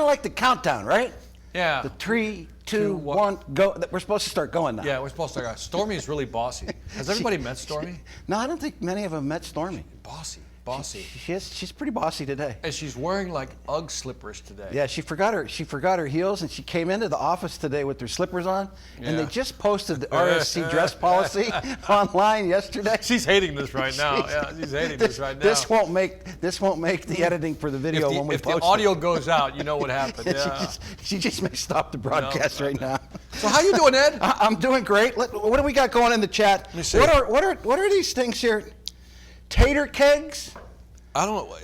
of like the countdown, right? Yeah. The 3, 2, 1, go. We're supposed to start going now. Yeah, we're supposed to. Stormy is really bossy. Has everybody met Stormy? No, I don't think many of them met Stormy. Bossy. She's pretty bossy today. And she's wearing like Ugg slippers today. Yeah, she forgot her heels, and she came into the office today with her slippers on. And they just posted the RSC dress policy online yesterday. She's hating this right now. She's hating this right now. This won't make the editing for the video when we post it. If the audio goes out, you know what happened. Yeah. She just may stop the broadcast right now. So how you doing, Ed? I'm doing great. What do we got going in the chat? Let me see. What are these things here? Tater kegs? I don't know.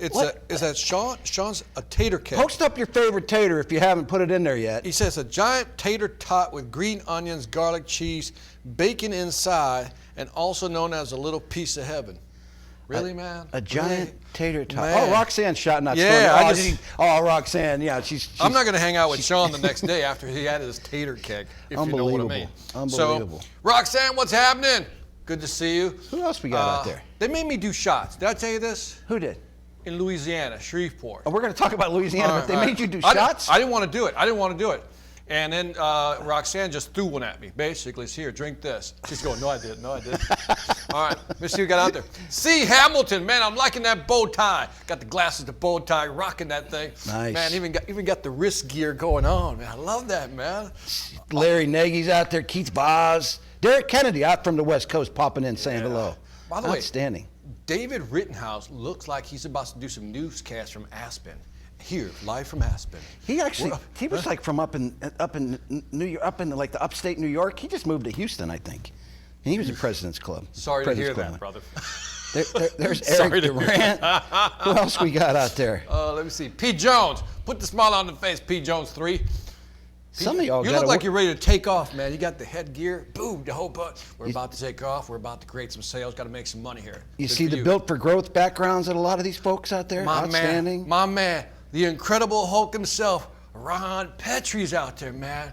Is that Sean? Sean's a tater keg. Post up your favorite tater if you haven't put it in there yet. He says a giant tater tot with green onions, garlic cheese, bacon inside, and also known as a little piece of heaven. Really, man? A giant tater tot. Man. Oh, Roxanne shot not Yeah, Roxanne. Yeah, she's I'm not going to hang out with Sean the next day after he had his tater keg, if you know what I mean. Unbelievable. So, Roxanne, what's happening? Good to see you. Who else we got out there? They made me do shots. Did I tell you this? Who did? In Louisiana, Shreveport. Oh, we're going to talk about Louisiana, but they made you do shots? I didn't want to do it. And then Roxanne just threw one at me. Basically, it's here, drink this. She's going, no, I didn't. All right, let's see who got out there. C. Hamilton, man, I'm liking that bow tie. Got the glasses, the bow tie, rocking that thing. Nice. Man, even got the wrist gear going on, man. I love that, man. Larry Nagy's out there, Keith Boz. Derek Kennedy out from the West Coast popping in saying hello. By the way, outstanding. David Rittenhouse looks like he's about to do some newscasts from Aspen. Here, live from Aspen. He was like from up in New York, up in like the upstate New York. He just moved to Houston, I think. And he was in President's Club. Sorry to hear that, brother. There's Eric Durant. Who else we got out there? Let me see. Pete Jones. Put the smile on the face, Pete Jones 3. Some of y'all You look like you're ready to take off, man. You got the headgear, boom, the whole butt. We're about to take off. We're about to create some sales. Got to make some money here. You see the Built for Growth backgrounds of a lot of these folks out there? Outstanding. My man, the Incredible Hulk himself, Ron Petrie's out there, man.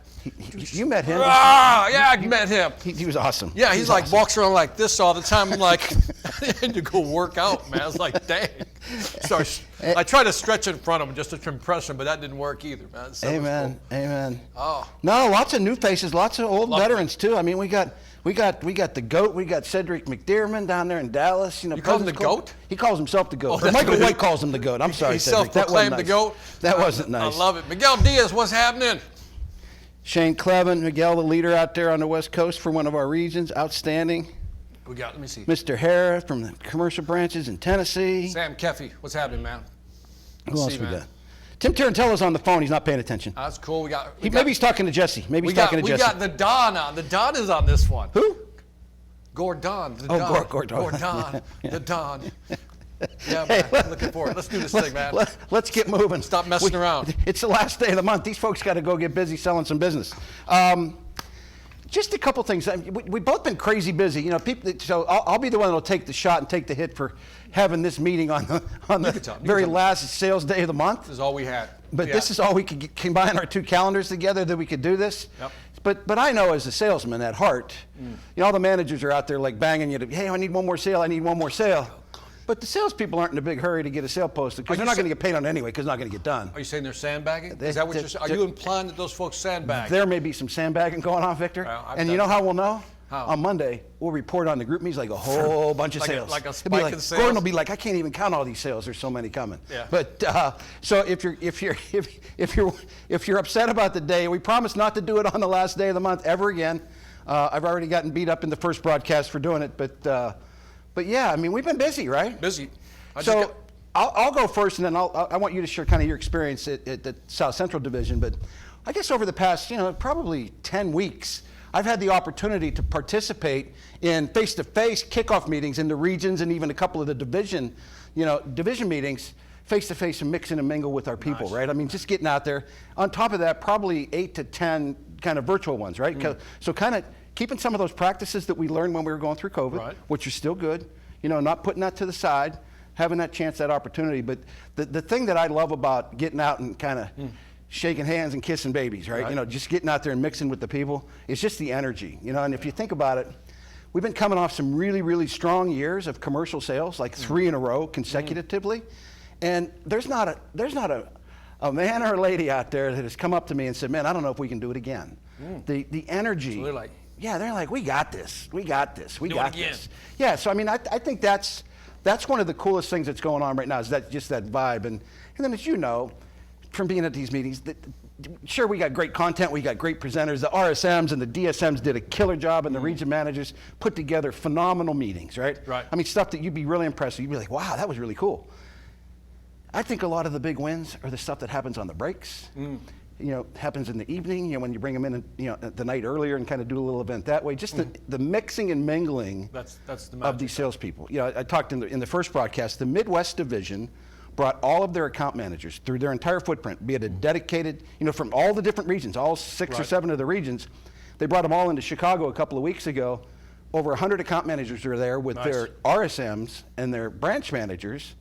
You met him? Yeah, I met him. He was awesome. Yeah, he's like awesome. Walks around like this all the time. I'm like, I had to go work out, man. I was like, dang. So I tried to stretch in front of him just to impress him, but that didn't work either, man. So Amen. Cool. Amen. Oh. No, lots of new faces, lots of old veterans too. I mean, we got the GOAT. We got Cedric McDermott down there in Dallas. You call him the GOAT? He calls himself the GOAT. Michael White calls him the GOAT. I'm sorry, he Cedric. Self-proclaimed the GOAT. That wasn't nice. I love it. Miguel Diaz, what's happening? Shane Clevin, Miguel, the leader out there on the West Coast for one of our regions, outstanding. We got, let me see. Mr. Hara from the commercial branches in Tennessee. Sam Keffey, what's happening, man? Who else we got? Tim Tarantello's on the phone. He's not paying attention. That's cool. Maybe he's talking to Jesse. Maybe he's talking to Jesse. We got the Don on. The Don is on this one. Who? Gordon. Gordon. The Don. Yeah, man. Looking forward. Let's do this thing, man. Let's get moving. Stop messing around. It's the last day of the month. These folks got to go get busy selling some business. Just a couple things. We've both been crazy busy. You know, people. So I'll be the one that'll take the shot and take the hit for having this meeting on the very last sales day of the month. This is all we had. But this is all we could combine our two calendars together that we could do this. Yep. But I know as a salesman at heart, you know, all the managers are out there like banging you to, hey, I need one more sale. I need one more sale. But the salespeople aren't in a big hurry to get a sale posted because they're not going to get paid on it anyway because it's not going to get done. Are you saying they're sandbagging? Is that what you're saying? Are you implying that those folks sandbag? There may be some sandbagging going on, Victor. And you know how we'll know? How? On Monday, we'll report on the group meets like a whole bunch of sales. Like a spike in sales? Gordon will be like, I can't even count all these sales. There's so many coming. Yeah. But so if you're upset about the day, we promise not to do it on the last day of the month ever again. I've already gotten beat up in the first broadcast for doing it, but yeah, I mean we've been busy, right? Busy. So I'll go first, and then I want you to share kind of your experience at the South Central Division. But I guess over the past, probably 10 weeks, I've had the opportunity to participate in face-to-face kickoff meetings in the regions and even a couple of the division meetings, face-to-face and mix and mingle with our people, right? I mean, just getting out there. On top of that, probably 8 to 10 kind of virtual ones, right? So kind of keeping some of those practices that we learned when we were going through COVID, which are still good, not putting that to the side, having that chance, that opportunity. But the thing that I love about getting out and kind of shaking hands and kissing babies, right? Just getting out there and mixing with the people, it's just the energy, and if you think about it, we've been coming off some really, really strong years of commercial sales, like 3 in a row consecutively, and there's not a man or a lady out there that has come up to me and said, man, I don't know if we can do it again. The energy. So they're like, yeah, they're like, we got this. We got this. We Do got it again. this. Yeah, so I mean, I think that's one of the coolest things that's going on right now is that just that vibe. And then as you know, from being at these meetings, sure, we got great content, we got great presenters. The RSMs and the DSMs did a killer job, and the region managers put together phenomenal meetings, right? Right. I mean, stuff that you'd be really impressed with. You'd be like, wow, that was really cool. I think a lot of the big wins are the stuff that happens on the breaks. You know, happens in the evening, you know, when you bring them in, the night earlier and kind of do a little event that way. Just the mixing and mingling that's the of magic. these salespeople. You know, I talked in the first broadcast, the Midwest division brought all of their account managers through their entire footprint, be it a dedicated, from all the different regions, all 6 or Right. 7 of the regions. They brought them all into Chicago a couple of weeks ago. Over 100 account managers were there with Nice. their RSMs and their branch managers,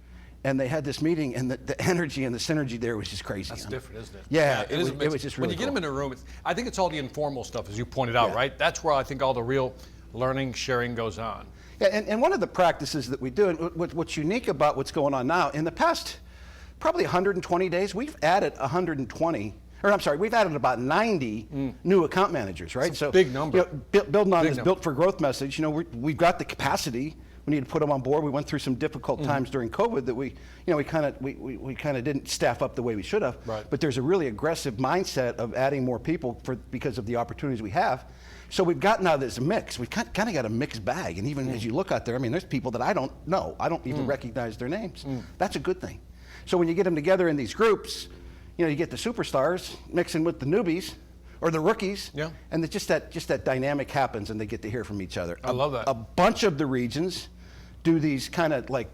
and they had this meeting, and the energy and the synergy there was just crazy. That's different, isn't it? Yeah, it it is was- a mix. it was just When really you get them cool. in a room, I think it's all the informal stuff, as you pointed out, Yeah. right? That's where I think all the real learning, sharing goes on. Yeah, and one of the practices that we do, and what's unique about what's going on now, in the past probably 120 days, we've added 120, or I'm sorry, we've added about 90 new account managers, right? It's a big number. Building on Big this number. Built for Growth message, we've got the capacity. We need to put them on board. We went through some difficult times during COVID that we kind of didn't staff up the way we should have. Right. But there's a really aggressive mindset of adding more people because of the opportunities we have. So we've got now this mix. We've kind of got a mixed bag. And even as you look out there, I mean, there's people that I don't know. I don't even recognize their names. That's a good thing. So when you get them together in these groups, you get the superstars mixing with the newbies or the rookies. Yeah. And it's just that dynamic happens, and they get to hear from each other. I love that. A bunch of the regions do these kind of like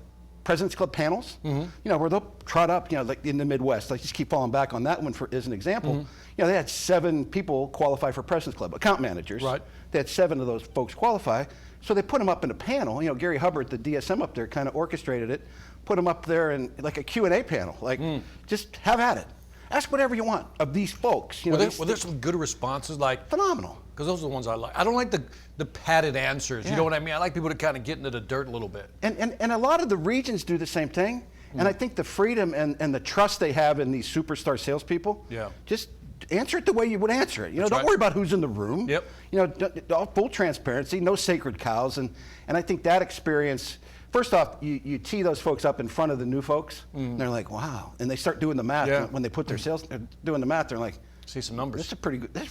President's Club panels, where they'll trot up, like in the Midwest. Like, just keep falling back on that one as an example. They had 7 people qualify for President's Club, account managers. Right. They had 7 of those folks qualify. So they put them up in a panel. Gary Hubbard, the DSM up there, kind of orchestrated it, put them up there in like a Q&A panel. Like, just have at it. Ask whatever you want of these folks. Were there some good responses? Like, phenomenal. because those are the ones I like. I don't like the padded answers. You Yeah. know what I mean? I like people to kind of get into the dirt a little bit. And a lot of the regions do the same thing. And I think the freedom and the trust they have in these superstar salespeople, Yeah. just answer it the way you would answer it. Don't right. worry about who's in the room. Yep. All full transparency, no sacred cows. And I think that experience, first off, you tee those folks up in front of the new folks, and they're like, wow. And they start doing the math. Yeah. When they put their sales, doing the math, they're like, See some numbers. that's a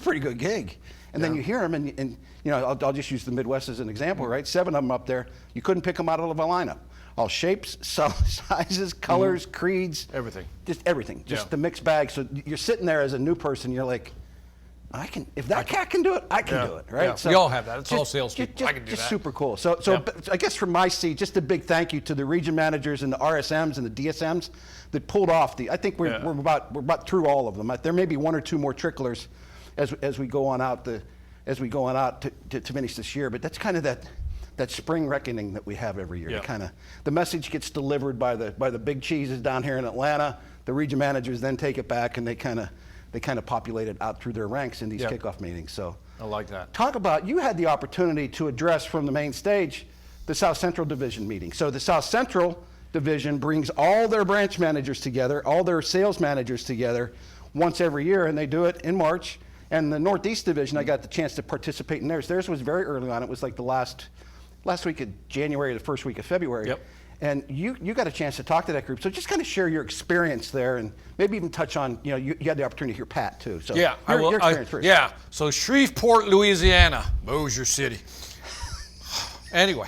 pretty good gig. And then Yeah. you hear them, and I'll just use the Midwest as an example, right? 7 of them up there, you couldn't pick them out of a lineup. All shapes, sizes, colors, creeds. Everything. Just everything. Just Yeah. the mixed bag. So you're sitting there as a new person, you're like, if that cat can do it, I can Yeah. do it, right? Yeah. We all have that. It's all salespeople. I can do just that. super cool. So Yeah. I guess from my seat, just a big thank you to the region managers and the RSMs and the DSMs that pulled off I think we're Yeah. about through all of them. There may be 1 or 2 more tricklers as we go on out to finish this year, but that's kind of that spring reckoning that we have every year. Yeah. The message gets delivered by the big cheeses down here in Atlanta. The region managers then take it back, and they kind of populate it out through their ranks in these Yeah. kickoff meetings. So I like that. talk about, you had the opportunity to address from the main stage the South Central Division meeting. So the South Central Division brings all their branch managers together, all their sales managers together once every year, and they do it in March. And the Northeast Division, I got the chance to participate in theirs. Theirs was very early on. It was like the last week of January, the first week of February. Yep. And you got a chance to talk to that group. So just kind of share your experience there, and maybe even touch on, you had the opportunity to hear Pat too. So Yeah, I will. your experience first. Yeah, so Shreveport, Louisiana, Bossier City. Anyway,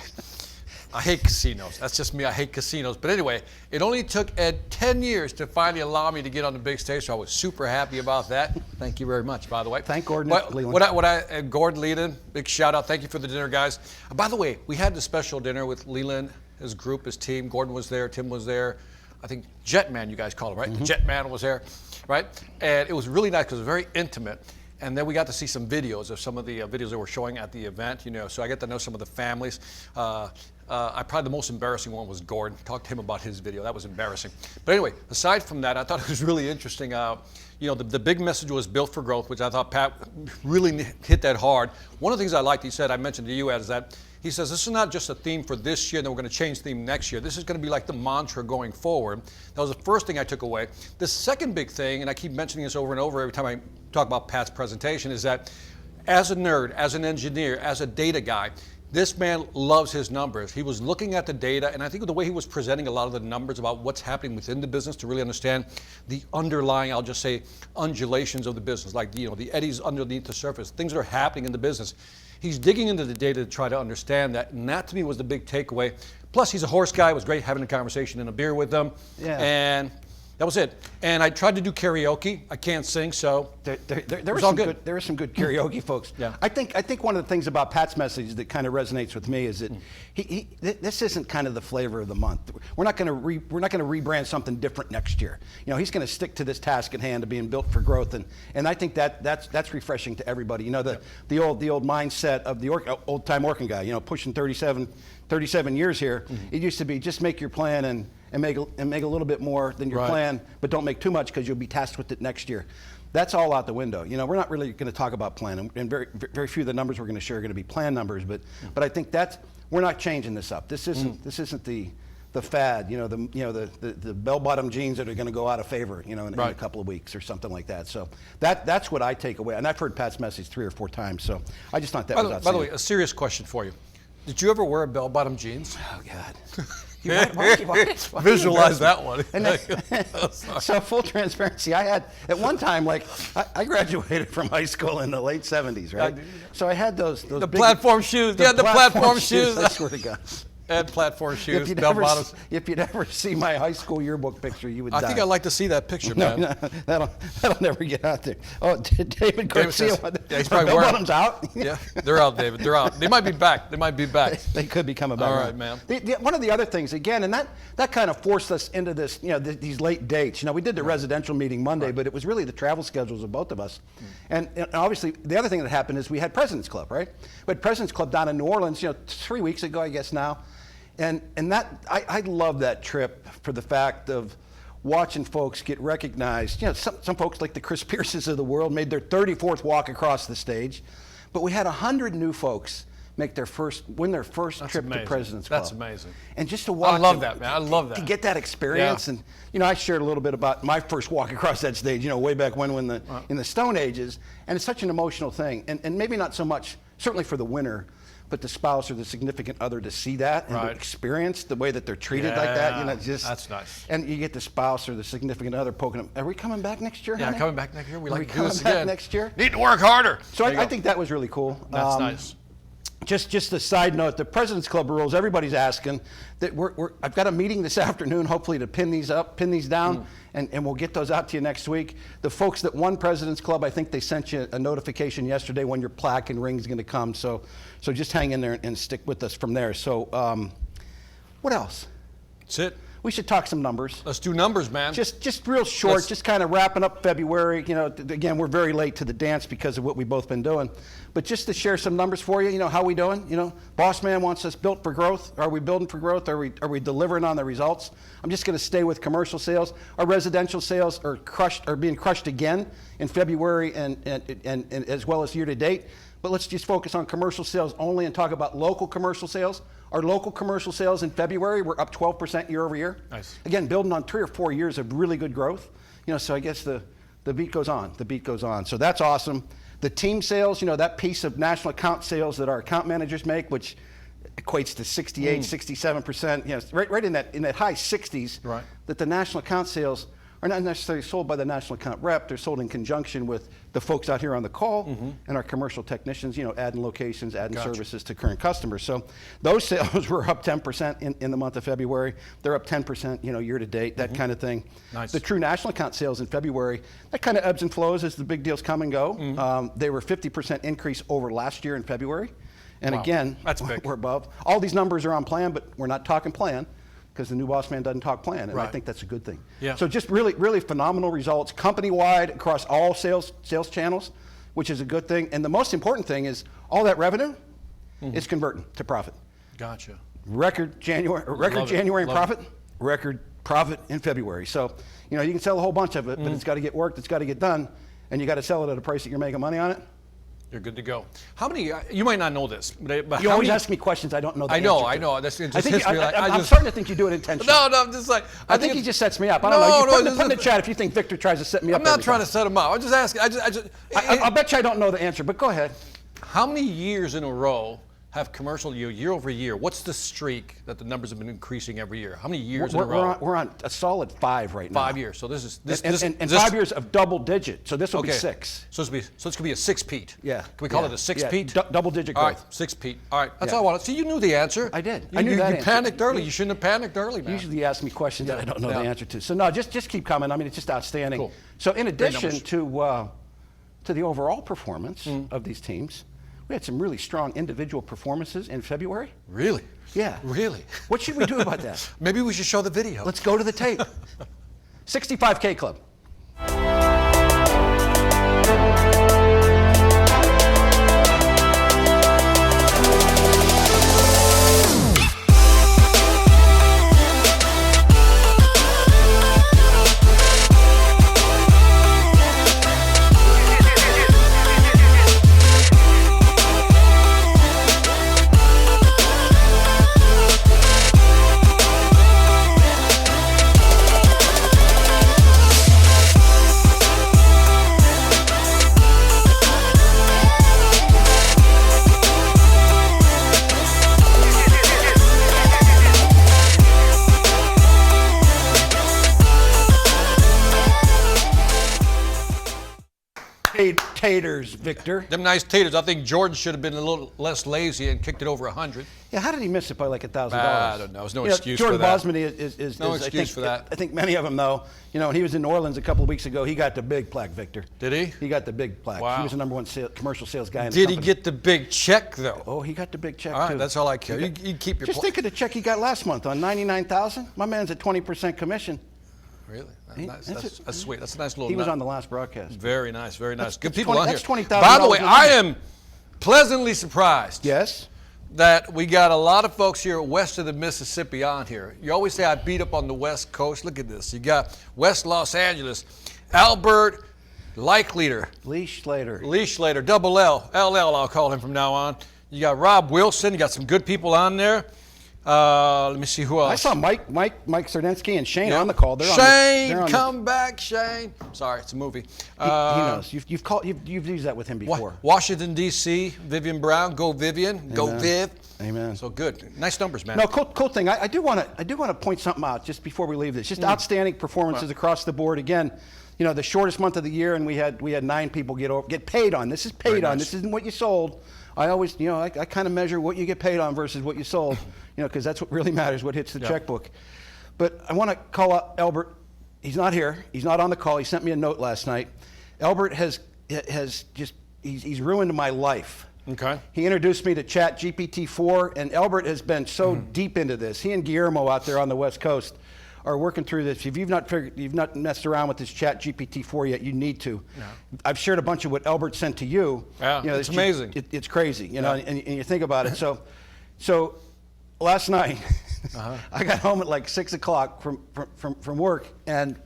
I hate casinos. That's just me. I hate casinos. But anyway, it only took Ed 10 years to finally allow me to get on the big stage, so I was super happy about that. Thank you very much, by the way. Thank Gordon Leland. Leland. Gordon Leland, big shout out. Thank you for the dinner, guys. By the way, we had the special dinner with Leland, his group, his team. Gordon was there. Tim was there. I think Jetman, you guys call it, right? The Jetman was there, right? And it was really nice because it was very intimate. And then we got to see some videos of some of the videos that were showing at the event, so I got to know some of the families. Probably the most embarrassing one was Gordon. Talked to him about his video. That was embarrassing. But anyway, aside from that, I thought it was really interesting. The big message was Built for Growth, which I thought Pat really hit that hard. One of the things I liked, I mentioned to you, Ed, is that He says, this is not just a theme for this year, then we're going to change theme next year. This is going to be like the mantra going forward. That was the first thing I took away. The second big thing, and I keep mentioning this over and over every time I talk about Pat's presentation, is that as a nerd, as an engineer, as a data guy, this man loves his numbers. He was looking at the data, and I think the way he was presenting a lot of the numbers about what's happening within the business to really understand the underlying, I'll just say, undulations of the business, like the eddies underneath the surface, things that are happening in the business. He's digging into the data to try to understand that, and that to me was the big takeaway. Plus, he's a horse guy. It was great having a conversation and a beer with him. Yeah. And that was it. And I tried to do karaoke. I can't sing, so There was were all some good. good. There were some good karaoke folks. Yeah. I think one of the things about Pat's message that kind of resonates with me is that this isn't kind of the flavor of the month. We're not going to rebrand something different next year. He's going to stick to this task at hand of being built for growth, and I think that's refreshing to everybody. The old mindset of the old time working guy. Pushing 37 years here. It used to be just make your plan and make a little bit more than your plan, but don't make too much because you'll be tasked with it next year. That's all out the window. We're not really going to talk about plan, and very few of the numbers we're going to share are going to be plan numbers. But I think we're not changing this up. This isn't the fad. The bell-bottom jeans that are going to go out of favor. In a couple of weeks or something like that. So that's what I take away. And I've heard Pat's message 3 or 4 times. So I just thought that was outstanding. By the way, a serious question for you. Did you ever wear bell-bottom jeans? Oh God. Why Visualize that one. So full transparency, I had at one time, I graduated from high school in the late 70s, right? So I had those the big, platform shoes. Yeah, the platform shoes. I swear to God. And platform shoes, If bell bottoms. you'd ever see my high school yearbook picture, you would die. I think I'd like to see that picture, man. No, that'll never get out there. Oh, David Garcia. Says, yeah, he's probably wearing bottoms out. Yeah, they're out, David. They're out. They might be back. They could be coming back. All right, man. One of the other things, again, and that kind of forced us into this, these late dates. We did the residential meeting Monday, but it was really the travel schedules of both of us. And obviously, the other thing that happened is we had President's Club, right? We had President's Club down in New Orleans, 3 weeks ago, I guess now. And that I love that trip for the fact of watching folks get recognized. Some folks like the Chris Pierces of the world made their 34th walk across the stage, but we had 100 new folks win their first trip to President's Club. That's amazing. And just to watch. I love that, man. I love that. To get that experience, and I shared a little bit about my first walk across that stage. Way back when in the Stone Ages, and it's such an emotional thing, and maybe not so much certainly for the winner, but the spouse or the significant other to see that and to experience the way that they're treated like that, that's nice. And you get the spouse or the significant other poking them. Are we coming back next year? Yeah, honey? coming back next year. We Are like we to do coming this back again. next year? Need to work harder. So I think that was really cool. That's nice. Just a side note, the President's Club rules, everybody's asking that I've got a meeting this afternoon, hopefully to pin these down, and we'll get those out to you next week. The folks that won President's Club, I think they sent you a notification yesterday when your plaque and ring's going to come. So just hang in there and stick with us from there. So what else? That's it. We should talk some numbers. Let's do numbers, man. Just real short, just kind of wrapping up February. Again, we're very late to the dance because of what we've both been doing. But just to share some numbers for you, how we doing? Boss Man wants us built for growth. Are we building for growth? Are we delivering on the results? I'm just going to stay with commercial sales. Our residential sales are being crushed again in February and as well as year to date. But let's just focus on commercial sales only and talk about local commercial sales. Our local commercial sales in February were up 12% year over year. Nice. Again, building on 3 or 4 years of really good growth. So I guess the beat goes on. The beat goes on. So that's awesome. The team sales, that piece of national account sales that our account managers make, which equates to 68, 67%, right in that high 60s, right, that the national account sales are not necessarily sold by the national account rep. They're sold in conjunction with the folks out here on the call and our commercial technicians, adding locations, adding services to current customers. So those sales were up 10% in the month of February. They're up 10%, year to date, that kind of thing. Nice. The true national account sales in February, that kind of ebbs and flows as the big deals come and go. They were 50% increase over last year in February. And again, that's big. We're above. All these numbers are on plan, but we're not talking plan, because the new boss man doesn't talk plan, and I think that's a good thing. Yeah. So just really, really phenomenal results, company-wide across all sales channels, which is a good thing. And the most important thing is all that revenue is converting to profit. Gotcha. Record January in profit, record profit in February. So you can sell a whole bunch of it, but it's got to get worked, it's got to get done, and you got to sell it at a price that you're making money on it. You're good to go. How many? You might not know this, but You how always many? ask me questions I don't know the I know, answer I to. know. That's it I just think hits me like I'm just. starting to think you do it intentionally. No, I'm just like. I think he just sets me up. I No, don't know. You no, put this in the is- chat if you think Victor tries to set me up. I'm not every trying time. to set him up. I'm just asking. I'll bet you I don't know the answer, but go ahead. How many years in a row have commercial year over year? What's the streak that the numbers have been increasing every year? How many years in a row? We're on a solid 5 right now. 5 years. So this is this. And this 5 years of double digit. So this will be Okay. 6. So this could be a 6-peat. Yeah. Can we call Yeah. it a 6 Yeah. peat? Double digit All right, growth. 6-peat. All right, that's Yeah. all I wanted. See, you knew the answer. I did. You, I knew you, that you answer. panicked early. Yeah. You shouldn't have panicked early, man. Usually you ask me questions that I don't know the Yeah. answer to. So no, just keep coming. I mean, it's just outstanding. Cool. So in addition numbers. to the overall performance of these teams, we had some really strong individual performances in February. Really? Yeah. Really? What should we do about that? Maybe we should show the video. Let's go to the tape. 65K Club. Taters, Victor. Them nice taters. I think Jordan should have been a little less lazy and kicked it over 100. Yeah, how did he miss it by like $1,000? I don't know. There's no excuse Jordan for that. Bosman is No I excuse think, for that. I think many of them know. You know, when he was in New Orleans a couple of weeks ago, he got the big plaque, Victor. Did he? He got the big plaque. Wow. He was the number one commercial sales guy in the Did he company. get the big check though? Oh, he got the big check All right, too. that's all I care. You keep your. Just think of the check he got last month on $99,000. My man's at 20% commission. Really? That's That's sweet. That's a nice little. He was nut. on the last broadcast. Very nice, very nice. Good that's people 20 on here. that's $20,000 By the way, a I year. am pleasantly surprised Yes. that we got a lot of folks here west of the Mississippi on here. You always say I beat up on the West Coast. Look at this. You got West Los Angeles, Albert Leichleader, Lee Schlater. Lee Schlater, double L, LL I'll call him from now on. You got Rob Wilson. You got some good people on there. Let me see who else. I saw Mike Sardensky and Shane on the call. They're Shane, on the, come back, Shane. Sorry, it's a movie. he knows. You've used that with him before. Washington, D.C., Vivian Brown. Go Vivian. Go Amen. Viv. Amen. So good. Nice numbers, man. No, cool thing. I do want to point something out just before we leave this. Just outstanding performances across the board. Again, you know, the shortest month of the year, and we had 9 people get paid on. This is paid Very on. nice. This isn't what you sold. I always, you know, I kind of measure what you get paid on versus what you sold, you know, because that's what really matters, what hits the checkbook. But I want to call out Albert. He's not here. He's not on the call. He sent me a note last night. Albert has just he's ruined my life. Okay. He introduced me to Chat GPT-4, and Albert has been so deep into this. He and Guillermo out there on the West Coast are working through this. If you've not messed around with this Chat GPT-4 yet, you need to. Yeah. I've shared a bunch of what Albert sent to you. Yeah, you know, it's amazing. It's crazy, you know, Yeah. and you think about it. So last night, I got home at like 6 o'clock from work, and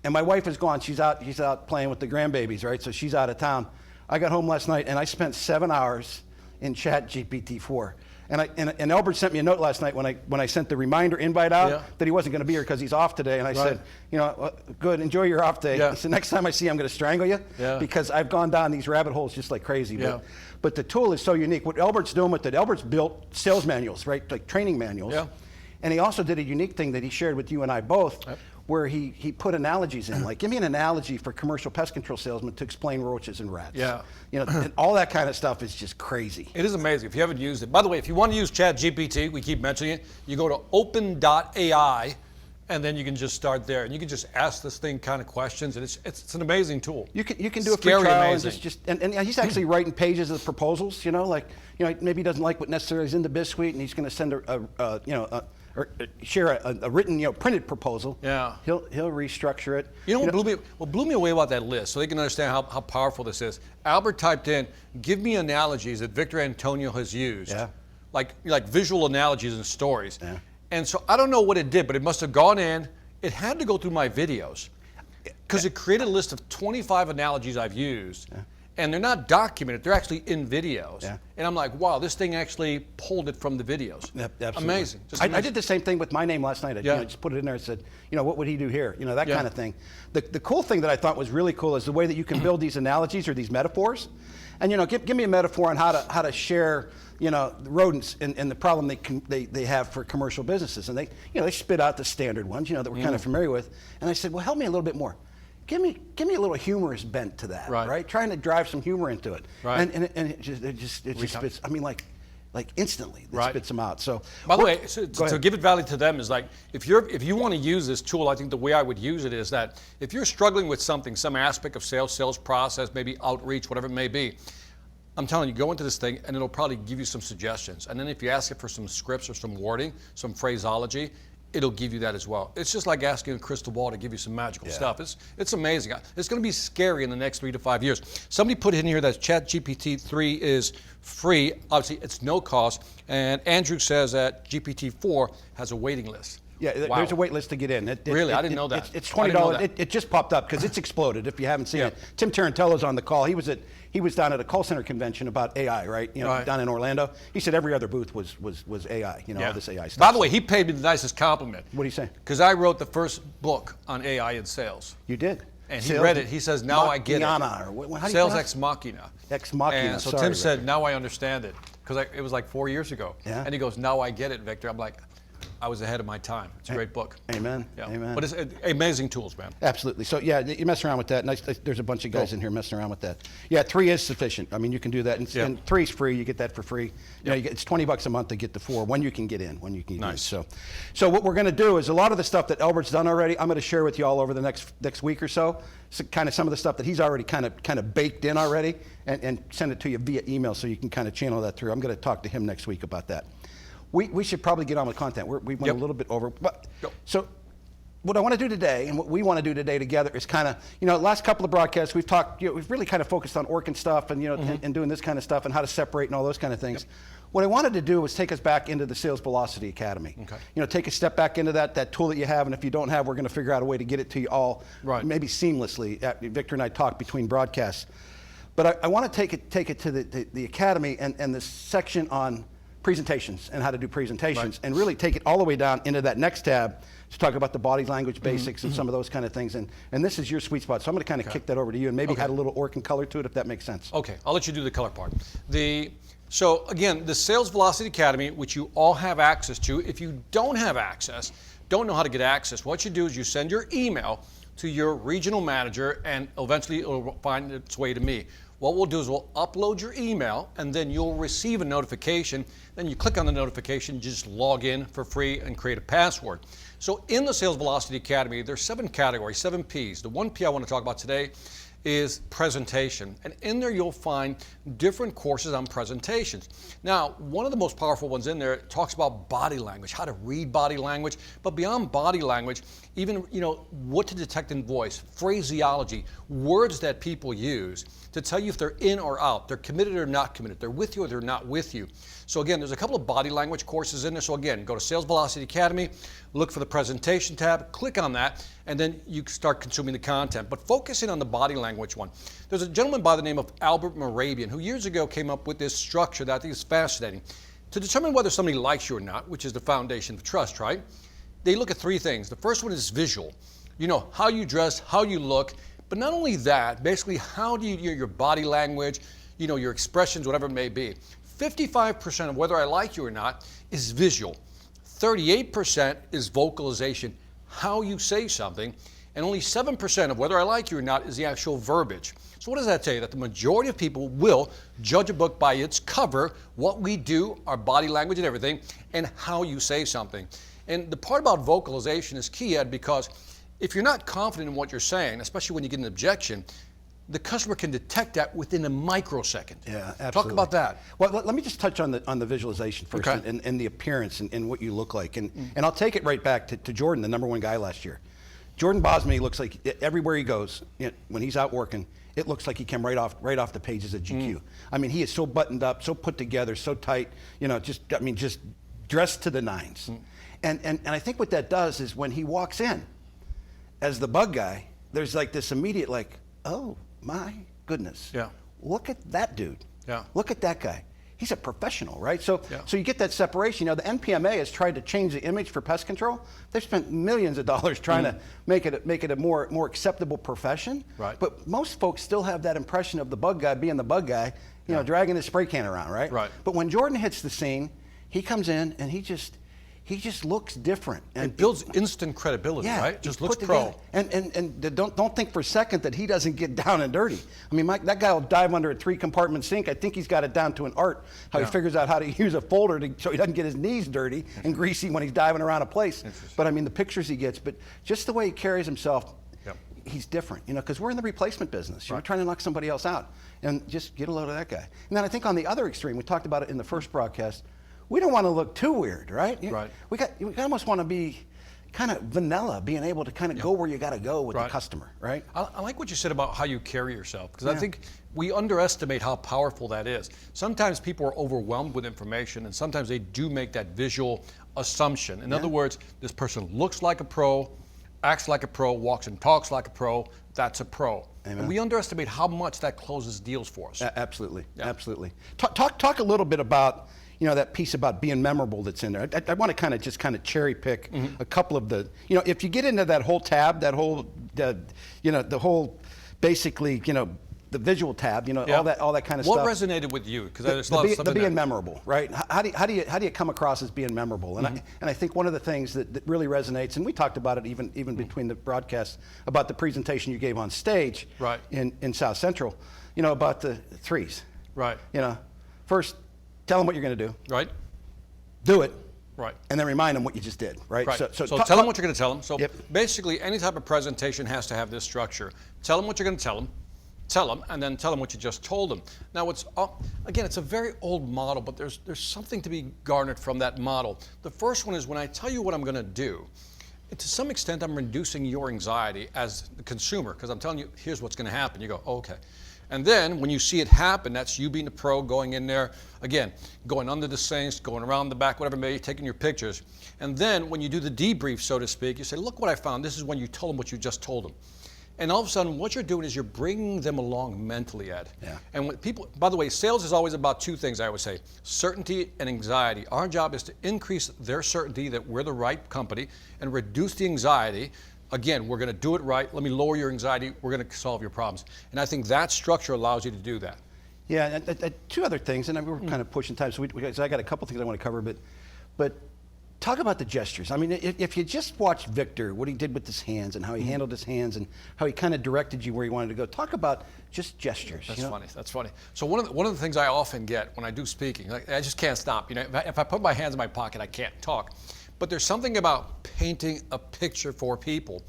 my wife is gone. She's out playing with the grandbabies, right? So she's out of town. I got home last night, and I spent 7 hours in Chat GPT-4. And Albert sent me a note last night when I sent the reminder invite out that he wasn't going to be here because he's off today. And I said, you know, good, enjoy your off day. Yeah. So next time I see you, I'm going to strangle you because I've gone down these rabbit holes just like crazy. Yeah. But the tool is so unique. What Albert's doing with it, Albert's built sales manuals, right, like training manuals. Yeah. And he also did a unique thing that he shared with you and I both, where he put analogies in. Like, give me an analogy for commercial pest control salesmen to explain roaches and rats. Yeah. You know, and all that kind of stuff is just crazy. It is amazing if you haven't used it. By the way, if you want to use ChatGPT, we keep mentioning it, you go to open.ai, and then you can just start there. And you can just ask this thing kind of questions, and it's an amazing tool. You can do a free Scary trial amazing. and he's actually writing pages of proposals. You know, like, you know, maybe he doesn't like what necessarily is in the BIS suite, and he's going to send or share a written, you know, printed proposal. Yeah. He'll restructure it. You know what blew me away about that list, so they can understand how powerful this is? Albert typed in, give me analogies that Victor Antonio has used. Yeah. Like visual analogies and stories. Yeah. And so I don't know what it did, but it must have gone in. It had to go through my videos because it created a list of 25 analogies I've used. Yeah. and they're not documented. They're actually in videos. Yeah. And I'm like, wow, this thing actually pulled it from the videos. Yep, absolutely. Amazing. Just I amazing. did the same thing with my name last night. I Yeah. just put it in there and said, what would he do here? That Yeah. kind of thing. The cool thing that I thought was really cool is the way that you can build these analogies or these metaphors. And give me a metaphor on how to share the rodents and the problem they have for commercial businesses. And they spit out the standard ones that we're kind of familiar with. And I said, well, help me a little bit more. Give me a little humorous bent to that, right? Trying to drive some humor into it, Right. and it just spits. I mean, like instantly, it spits them out. So, by the way, to ahead. give it value to them is like if you want to use this tool, I think the way I would use it is that if you're struggling with something, some aspect of sales process, maybe outreach, whatever it may be, I'm telling you, go into this thing and it'll probably give you some suggestions. And then if you ask it for some scripts or some wording, some phraseology, it'll give you that as well. It's just like asking a crystal ball to give you some magical stuff. It's amazing. It's going to be scary in the next 3 to 5 years. Somebody put in here that ChatGPT-3 is free. Obviously, it's no cost. And Andrew says that GPT-4 has a waiting list. Yeah, Wow. there's a wait list to get in. Really? I didn't know that. It's I didn't know $20. that. It just popped up because it's exploded. If you haven't seen Yeah. it, Tim Tarantello's on the call. He was down at a call center convention about AI, right? Right. Down in Orlando. He said every other booth was AI. All this AI stuff. By the way, he paid me the nicest compliment. What do you say? Because I wrote the first book on AI in sales. You did. And he read it. He says, now I get it. Machina, or how do you Sales pronounce Ex Machina. Ex Machina, And so sorry, Tim said, Victor. now I understand it. Because it was like 4 years ago. Yeah. And he goes, now I get it, Victor. I'm like, I was ahead of my time. It's a great book. Amen. Yeah. Amen. But it's amazing tools, man. Absolutely. So yeah, you mess around with that. There's a bunch of guys in here messing around with that. Yeah, 3 is sufficient. I mean, you can do that, and 3 is free. You get that for free. It's $20 a month to get the 4 when you can get in. Nice. So what we're going to do is a lot of the stuff that Albert's done already. I'm going to share with you all over the next week or so. So kind of some of the stuff that he's already kind of baked in already, and send it to you via email so you can kind of channel that through. I'm going to talk to him next week about that. We should probably get on with content. We went a little bit over, but so what I want to do today, and what we want to do today together, is kind of the last couple of broadcasts we've talked. We've really kind of focused on Orkin stuff, and and doing this kind of stuff, and how to separate and all those kind of things. What I wanted to do was take us back into the Sales Velocity Academy. Okay. Take a step back into that tool that you have, and if you don't have, we're going to figure out a way to get it to you all, maybe seamlessly. Victor and I talk between broadcasts, but I want to take it to the Academy and the section on presentations and how to do presentations, and really take it all the way down into that next tab to talk about the body language basics and some of those kind of things. And this is your sweet spot. So I'm going to kind of kick that over to you and maybe add a little Orkin color to it, if that makes sense. Okay, I'll let you do the color part. So again, the Sales Velocity Academy, which you all have access to. If you don't have access, don't know how to get access, what you do is you send your email to your regional manager, and eventually it'll find its way to me. What we'll do is we'll upload your email, and then you'll receive a notification. Then you click on the notification, just log in for free and create a password. So in the Sales Velocity Academy, there's 7 categories, 7 Ps. The 1 P I want to talk about today is presentation. And in there you'll find different courses on presentations. Now, one of the most powerful ones in there talks about body language, how to read body language, but beyond body language, even what to detect in voice, phraseology, words that people use to tell you if they're in or out, they're committed or not committed, they're with you or they're not with you. So again, there's a couple of body language courses in there. So again, go to Sales Velocity Academy, look for the presentation tab, click on that, and then you start consuming the content. But focusing on the body language one. There's a gentleman by the name of Albert Mehrabian who years ago came up with this structure that I think is fascinating. To determine whether somebody likes you or not, which is the foundation of trust, right? They look at 3 things. The first one is visual. How you dress, how you look, but not only that, basically how do your body language, your expressions, whatever it may be. 55% of whether I like you or not is visual. 38% is vocalization, how you say something, and only 7% of whether I like you or not is the actual verbiage. So what does that tell you? That the majority of people will judge a book by its cover, what we do, our body language and everything, and how you say something. And the part about vocalization is key, Ed, because if you're not confident in what you're saying, especially when you get an objection, the customer can detect that within a microsecond. Yeah, absolutely. Talk about that. Well, let me just touch on the visualization first, Okay. and the appearance and what you look like. And I'll take it right back to Jordan, the #1 guy last year. Jordan Bosme looks like everywhere he goes, when he's out working, it looks like he came right off the pages of GQ. I mean, he is so buttoned up, so put together, so tight, just dressed to the nines. And I think what that does is when he walks in as the bug guy, there's like this immediate oh my goodness. Yeah. look at that dude. Yeah. Look at that guy. He's a professional, right? So, Yeah. so you get that separation. You know, the NPMA has tried to change the image for pest control. They've spent millions of dollars trying to make it a more acceptable profession. Right. But most folks still have that impression of the bug guy being the bug guy, you know, dragging his spray can around, right? Right. But when Jordan hits the scene, he comes in and he just looks different. And It builds instant credibility, yeah, right? he's Just put looks pro. together. And don't think for a second that he doesn't get down and dirty. I mean, that guy will dive under a 3-compartment sink. I think he's got it down to an art, how Yeah. he figures out how to use a folder so he doesn't get his knees dirty and greasy when he's diving around a place. But I mean, the pictures he gets, but just the way he carries himself, Yep. he's different, you know, because we're in the replacement business. You're trying to knock somebody else out, and just get a load of that guy. And then I think on the other extreme, we talked about it in the first broadcast, we don't want to look too weird, right? Right. We almost want to be kind of vanilla, being able to kind of go where you got to go with the Right. customer, right? I like what you said about how you carry yourself, because I Yeah. think we underestimate how powerful that is. Sometimes people are overwhelmed with information, and sometimes they do make that visual assumption. In other words, this person looks like a pro, acts like a pro, walks and talks like a pro, that's a pro. Amen. And we underestimate how much that closes deals for us. Absolutely, absolutely. Talk a little bit about, you know, that piece about being memorable that's in there. I want to just cherry pick a couple of the, you know, if you get into that whole tab, the whole, basically, you know, the visual tab, you know, Yeah. all that kind of What stuff. resonated with you? Because there's a lot of stuff The in being there. memorable, right? How do you come across as being memorable? And I think one of the things that really resonates, and we talked about it even between the broadcasts, about the presentation you gave on stage Right. in South Central, you know, about the threes. Right. You know, first tell them what you're going to do, Right? do it, Right. and then remind them what you just did, right? Right. So, talk- tell them what you're going to tell them. So Yep. basically, any type of presentation has to have this structure. Tell them what you're going to tell them, and then tell them what you just told them. Now, again, it's a very old model, but there's something to be garnered from that model. The first one is when I tell you what I'm going to do, to some extent, I'm reducing your anxiety as the consumer, because I'm telling you, here's what's going to happen. You go, oh, okay. And then when you see it happen, that's you being the pro, going in there, again, going under the sinks, going around the back, whatever it may be, taking your pictures. And then when you do the debrief, so to speak, you say, look what I found. This is when you told them what you just told them. And all of a sudden, what you're doing is you're bringing them along mentally, Ed. Yeah. And when people, by the way, sales is always about two things, I would say, certainty and anxiety. Our job is to increase their certainty that we're the right company and reduce the anxiety. Again, we're going to do it right. Let me lower your anxiety. We're going to solve your problems. And I think that structure allows you to do that. Yeah, and two other things, and we're kind of pushing time, so I got a couple things I want to cover, but talk about the gestures. I mean, if you just watched Victor, what he did with his hands and how he handled his hands and how he kind of directed you where he wanted to go, talk about just gestures. That's you know? funny. That's funny. So one of the things I often get when I do speaking, like, I just can't stop. You know, if I put my hands in my pocket, I can't talk. But there's something about painting a picture for people,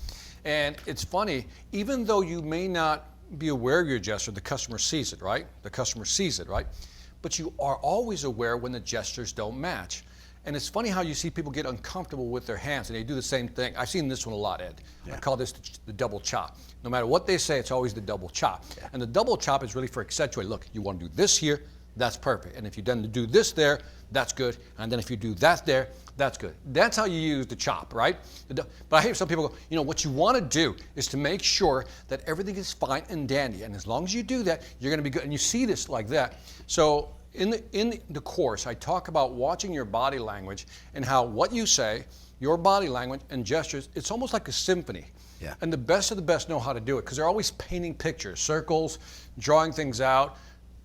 and it's funny. Even though you may not be aware of your gesture, the customer sees it, right? The customer sees it, right? But you are always aware when the gestures don't match. And it's funny how you see people get uncomfortable with their hands, and they do the same thing. I've seen this one a lot, Ed. Yeah. I call this the double chop. No matter what they say, it's always the double chop. Yeah. And the double chop is really for accentuate. Look, you want to do this here, that's perfect. And if you then do this there, that's good. And then if you do that there, that's good. That's how you use the chop, right? But I hear some people go, you know, what you want to do is to make sure that everything is fine and dandy. And as long as you do that, you're going to be good. And you see this like that. So in the course, I talk about watching your body language and how what you say, your body language and gestures, it's almost like a symphony. Yeah. And the best of the best know how to do it because they're always painting pictures, circles, drawing things out.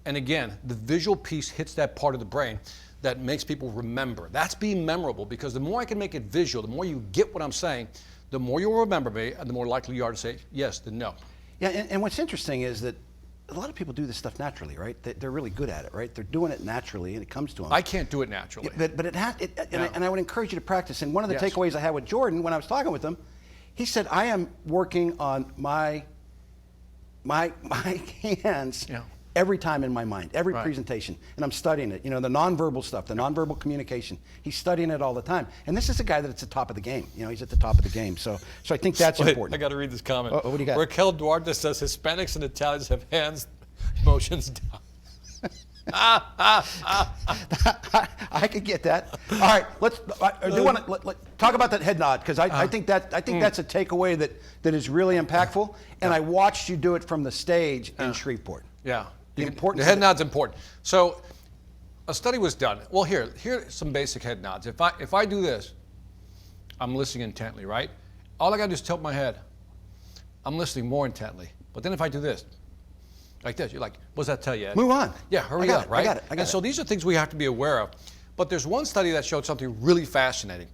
And again, the visual piece hits that part of the brain that makes people remember. That's being memorable because the more I can make it visual, the more you get what I'm saying, the more you'll remember me and the more likely you are to say yes than no. Yeah, and what's interesting is that a lot of people do this stuff naturally, right? They're really good at it, right? They're doing it naturally, and it comes to them. I can't do it naturally. But and I would encourage you to practice. And one of the Yes. takeaways I had with Jordan when I was talking with him, he said, "I am working on my hands Yeah. every time in my mind, every Right. presentation, and I'm studying it. You know, the nonverbal stuff, the nonverbal communication. He's studying it all the time. And this is a guy that's at the top of the game. You know, he's at the top of the game. So I think that's Wait, important. I got to read this comment. What do you got? Raquel Duarte says Hispanics and Italians have hands motions down. I could get that. All right, I do want to talk about that head nod because I think that's a takeaway that is really impactful. And I watched you do it from the stage in Shreveport. Yeah. The importance. The head nod's important. So a study was done. Well, here's some basic head nods. If I do this, I'm listening intently, right? All I got to do is tilt my head. I'm listening more intently. But then if I do this, like this, you're like, what does that tell you, Ed? Move on. Yeah, hurry up, right? I got it. And so these are things we have to be aware of. But there's one study that showed something really fascinating.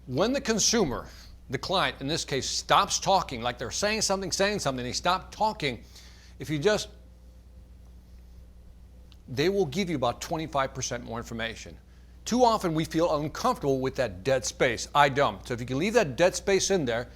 When the consumer, the client in this case, stops talking, like they're saying something, they stop talking, if you just, they will give you about 25% more information. Too often we feel uncomfortable with that dead space. I don't. So if you can leave that dead space in there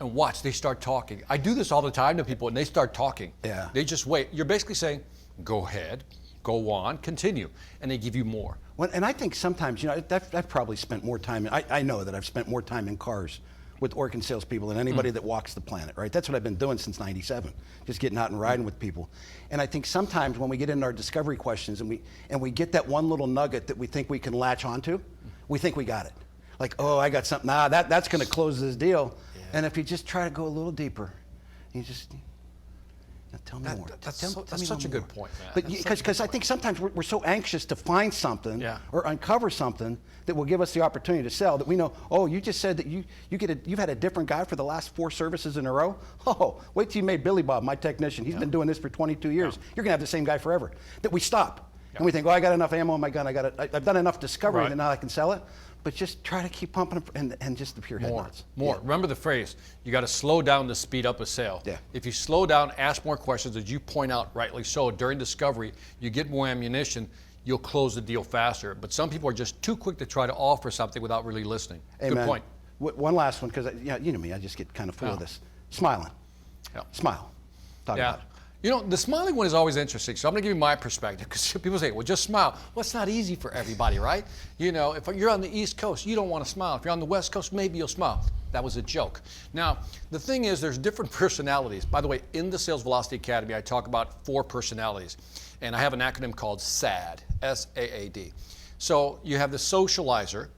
and watch, they start talking. I do this all the time to people and they start talking. Yeah. They just wait. You're basically saying, go ahead, go on, continue. And they give you more. Well, and I think sometimes, I've probably spent more time, I know that I've spent more time in cars with Orkin salespeople than anybody that walks the planet, right? That's what I've been doing since '97, just getting out and riding with people. And I think sometimes when we get into our discovery questions and we get that one little nugget that we think we can latch onto, we think we got it. Like, oh, I got something, that's gonna close this deal. Yeah. And if you just try to go a little deeper, you just, tell me more. That's tell me such a more. good point, man. But because I think sometimes we're so anxious to find something or uncover something that will give us the opportunity to sell that we know, oh, you just said that you've had a different guy for the last 4 services in a row. Oh, wait till you made Billy Bob, my technician. He's been doing this for 22 years. You're gonna have the same guy forever. That we stop and we think, oh, I got enough ammo in my gun. I've done enough discovery that now I can sell it. But just try to keep pumping and just the pure head nods. More. Remember the phrase, you got to slow down to speed up a sale. Yeah. If you slow down, ask more questions, as you point out rightly so, during discovery, you get more ammunition, you'll close the deal faster. But some people are just too quick to try to offer something without really listening. Amen. Good point. One last one, because you know me, I just get kind of full of this. Smiling. Yeah. Smile. Talk about it. You know, the smiling one is always interesting, so I'm going to give you my perspective, because people say, well, just smile. Well, it's not easy for everybody, right? You know, if you're on the East Coast, you don't want to smile. If you're on the West Coast, maybe you'll smile. That was a joke. Now, the thing is, there's different personalities. By the way, in the Sales Velocity Academy, I talk about 4 personalities, and I have an acronym called SAAD, S-A-A-D. So you have the socializer,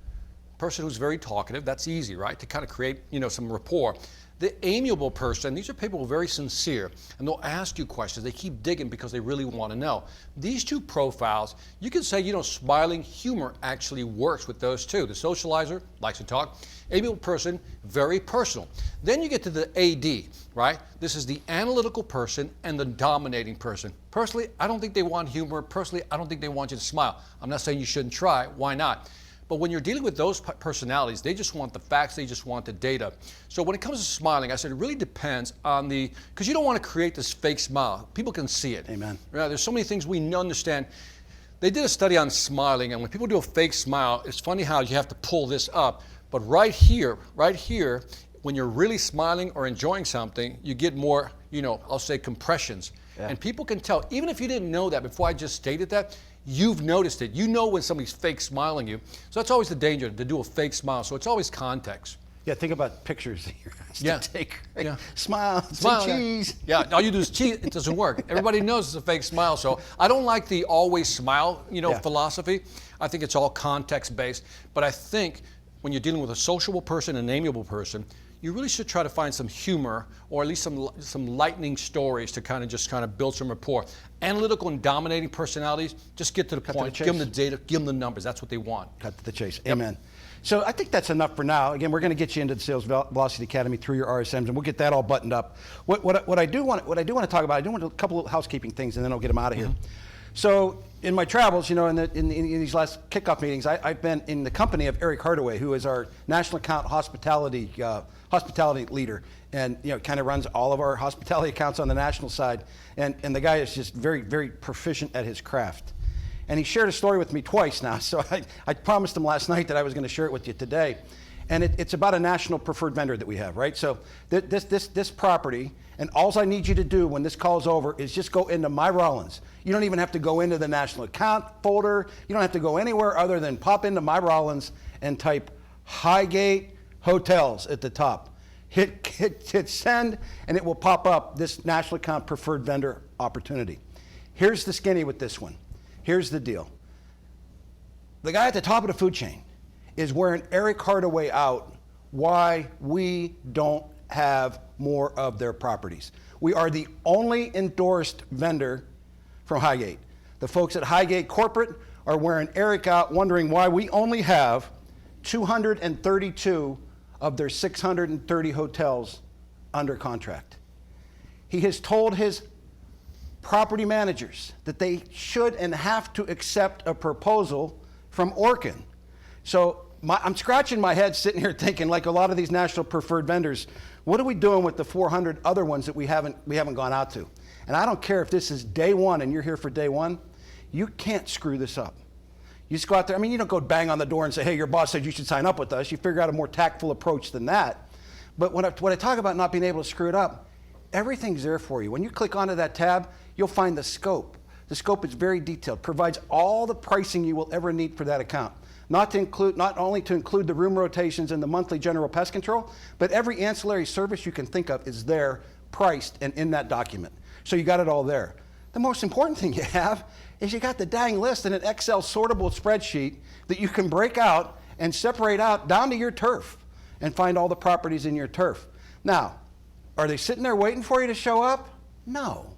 person who's very talkative. That's easy, right, to kind of create, some rapport. The amiable person, these are people who are very sincere, and they'll ask you questions. They keep digging because they really want to know. These 2 profiles, you can say, smiling humor actually works with those 2. The socializer likes to talk. Amiable person, very personal. Then you get to the AD, right? This is the analytical person and the dominating person. Personally, I don't think they want humor. Personally, I don't think they want you to smile. I'm not saying you shouldn't try. Why not? But when you're dealing with those personalities, they just want the facts, they just want the data. So when it comes to smiling, I said it really depends on because you don't want to create this fake smile. People can see it. Amen. Right? There's so many things we understand. They did a study on smiling, and when people do a fake smile, it's funny how you have to pull this up. But right here, when you're really smiling or enjoying something, you get more, I'll say compressions. Yeah. And people can tell, even if you didn't know that before I just stated that, you've noticed it. You know when somebody's fake smiling you. So that's always the danger, to do a fake smile. So it's always context. Yeah, think about pictures that you're asked to take. Right? Yeah. Smile, say cheese. Yeah, all you do is cheese. It doesn't work. Everybody knows it's a fake smile. So I don't like the always smile, philosophy. I think it's all context-based. But I think when you're dealing with a sociable person and an amiable person, you really should try to find some humor, or at least some lightning stories to kind of build some rapport. Analytical and dominating personalities, just get to the point, give them the data, give them the numbers. That's what they want. Cut to the chase. Yep. Amen. So I think that's enough for now. Again, we're going to get you into the Sales Velocity Academy through your RSMs, and we'll get that all buttoned up. What I do want to talk about, I do want a couple of housekeeping things, and then I'll get them out of here. So in my travels, in these last kickoff meetings, I've been in the company of Eric Hardaway, who is our national account hospitality leader, and kind of runs all of our hospitality accounts on the national side. And the guy is just very, very proficient at his craft. And he shared a story with me twice now, so I promised him last night that I was going to share it with you today. And it's about a national preferred vendor that we have, right? So this property, and all I need you to do when this call is over is just go into My Rollins. You don't even have to go into the national account folder. You don't have to go anywhere other than pop into My Rollins and type Highgate Hotels at the top. Hit send, and it will pop up this national account preferred vendor opportunity. Here's the skinny with this one. Here's the deal. The guy at the top of the food chain is wearing Eric Hardaway out why we don't have more of their properties. We are the only endorsed vendor from Highgate. The folks at Highgate Corporate are wearing Eric out, wondering why we only have 232 of their 630 hotels under contract. He has told his property managers that they should and have to accept a proposal from Orkin. So I'm scratching my head sitting here thinking, like a lot of these national preferred vendors, what are we doing with the 400 other ones that we haven't gone out to? And I don't care if this is day one and you're here for day one, you can't screw this up. You just go out there, I mean, you don't go bang on the door and say, hey, your boss said you should sign up with us. You figure out a more tactful approach than that. But when I talk about not being able to screw it up, everything's there for you. When you click onto that tab, you'll find the scope. The scope is very detailed, provides all the pricing you will ever need for that account. Not only to include the room rotations and the monthly general pest control, but every ancillary service you can think of is there, priced, and in that document. So you got it all there. The most important thing you have is you got the dang list in an Excel sortable spreadsheet that you can break out and separate out down to your turf and find all the properties in your turf. Now, are they sitting there waiting for you to show up? No.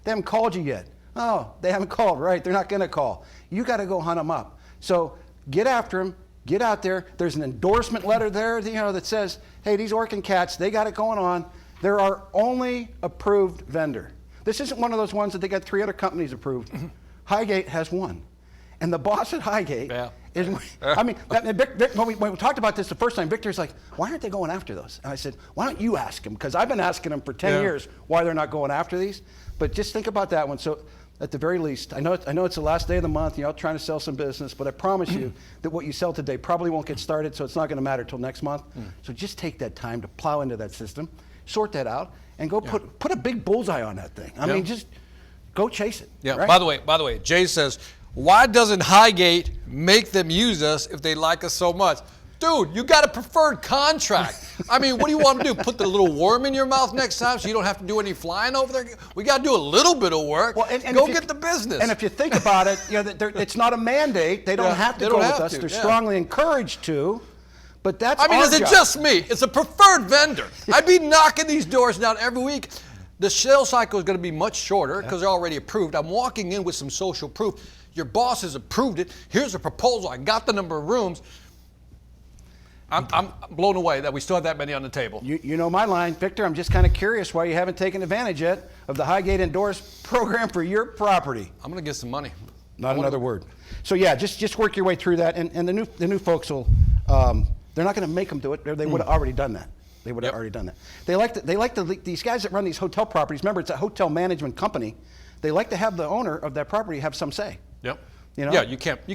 They haven't called you yet. Oh, they haven't called, right? They're not going to call. You got to go hunt them up. So get after them. Get out there. There's an endorsement letter there, that says, hey, these Orkin cats, they got it going on. They're our only approved vendor. This isn't one of those ones that they got 3 other companies approved. Highgate has one. And the boss at Highgate is, I mean, Vic, when we talked about this the first time, Victor's like, why aren't they going after those? And I said, why don't you ask them? Because I've been asking them for 10 years why they're not going after these. But just think about that one. So at the very least, I know it's the last day of the month, you're out trying to sell some business, but I promise you that what you sell today probably won't get started, so it's not going to matter till next month. So just take that time to plow into that system, sort that out, and go put a big bullseye on that thing. I mean, just go chase it. Yeah. Right? By the way, Jay says, why doesn't Highgate make them use us if they like us so much? Dude, you got a preferred contract. I mean, what do you want to do? Put the little worm in your mouth next time so you don't have to do any flying over there? We got to do a little bit of work. Well, and go get the business. And if you think about it, it's not a mandate. They don't have to go with us. They're strongly encouraged to. But that's is it just me? It's a preferred vendor. I'd be knocking these doors down every week. The sales cycle is going to be much shorter because they're already approved. I'm walking in with some social proof. Your boss has approved it. Here's a proposal. I got the number of rooms. I'm blown away that we still have that many on the table. You know my line, Victor. I'm just kind of curious why you haven't taken advantage yet of the Highgate Endorsed program for your property. I'm going to get some money. Not another word. So yeah, just work your way through that, and the new folks will. They're not going to make them do it. They would have already done that. They would have already done that. They like these guys that run these hotel properties. Remember, it's a hotel management company. They like to have the owner of that property have some say. Yep. Yeah, you can't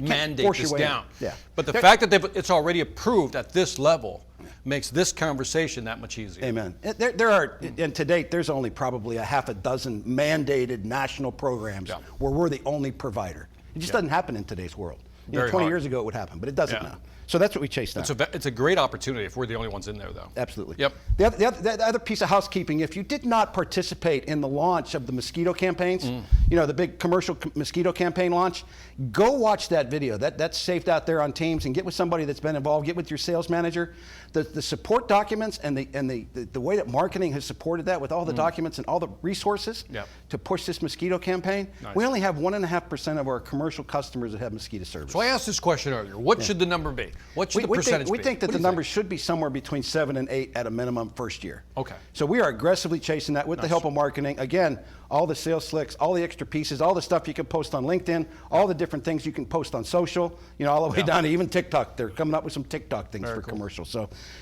mandate this down. Yeah. But the fact that it's already approved at this level makes this conversation that much easier. Amen. There are, and to date, there's only probably a half a dozen mandated national programs where we're the only provider. It just doesn't happen in today's world. 20 years ago it would happen, but it doesn't now. So that's what we chase now. It's a great opportunity if we're the only ones in there, though. Absolutely. Yep. The other piece of housekeeping, if you did not participate in the launch of the mosquito campaigns, the big commercial mosquito campaign launch, go watch that video. That's saved out there on Teams, and get with somebody that's been involved. Get with your sales manager. The support documents and the way that marketing has supported that with all the documents and all the resources to push this mosquito campaign. Nice. We only have 1.5% of our commercial customers that have mosquito service. So I asked this question earlier. What should the number be? What should the percentage be? We think that the numbers should be somewhere between 7 and 8 at a minimum first year. Okay. So we are aggressively chasing that with the help of marketing. Again, all the sales slicks, all the extra pieces, all the stuff you can post on LinkedIn, all the different things you can post on social, all the way down to even TikTok. They're coming up with some TikTok things for commercials.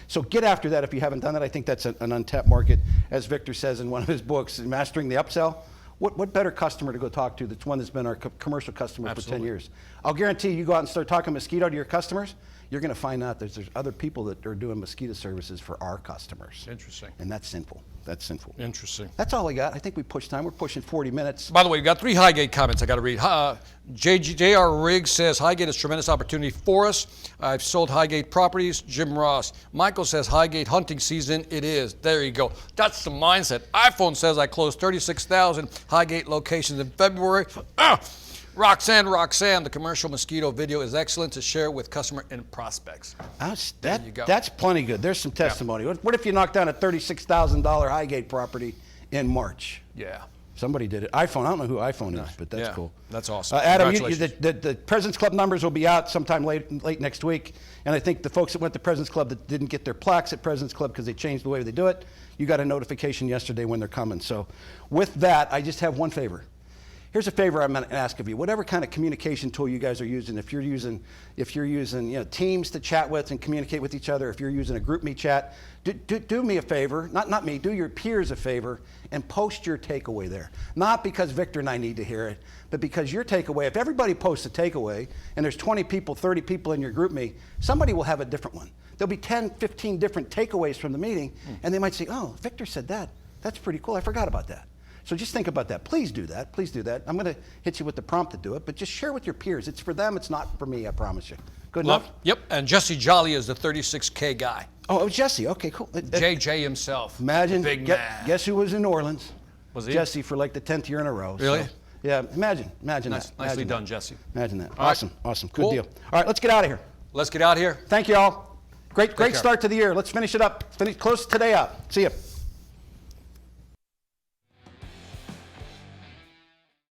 So get after that if you haven't done that. I think that's an untapped market. As Victor says in one of his books, Mastering the Upsell. What better customer to go talk to that's one that's been our commercial customer for 10 years? I'll guarantee you go out and start talking mosquito to your customers, you're going to find out that there's other people that are doing mosquito services for our customers. Interesting. And that's sinful. That's sinful. Interesting. That's all I got. I think we pushed time. We're pushing 40 minutes. By the way, we got 3 Highgate comments I got to read. J.R. Riggs says, Highgate is a tremendous opportunity for us. I've sold Highgate properties. Jim Ross. Michael says, Highgate hunting season. It is. There you go. That's the mindset. iPhone says I closed 36,000 Highgate locations in February. Roxanne, the commercial mosquito video is excellent to share with customer and prospects. That's plenty good. There's some testimony. What if you knock down a $36,000 Highgate property in March. Yeah. Somebody did it. iPhone. I don't know who iPhone is, but that's Yeah, cool. that's awesome. Adam, Congratulations. the President's Club numbers will be out sometime late next week. And I think the folks that went to President's Club that didn't get their plaques at President's Club because they changed the way they do it, you got a notification yesterday when they're coming. So with that, I just have one favor. Here's a favor I'm going to ask of you. Whatever kind of communication tool you guys are using, if you're using Teams to chat with and communicate with each other, if you're using a GroupMe chat, do me a favor, not me, do your peers a favor and post your takeaway there. Not because Victor and I need to hear it, but because your takeaway, if everybody posts a takeaway and there's 20 people, 30 people in your GroupMe, somebody will have a different one. There'll be 10, 15 different takeaways from the meeting, and they might say, oh, Victor said that. That's pretty cool. I forgot about that. So just think about that. Please do that. Please do that. I'm going to hit you with the prompt to do it, but just share with your peers. It's for them. It's not for me, I promise you. Good enough? Yep. And Jesse Jolly is the 36K guy. Oh, it was Jesse. Okay, cool. JJ himself. Imagine, the big man. guess who was in New Orleans? Was he? Jesse for like the 10th year in a row. Really? So, yeah, imagine that. Nicely Imagine done, that. Jesse. Imagine that. All right. Awesome. Good Cool. deal. All right, let's get out of here. Let's get out of here. Thank you all. Great care. start to the year. Let's finish it up. Close today out. See you.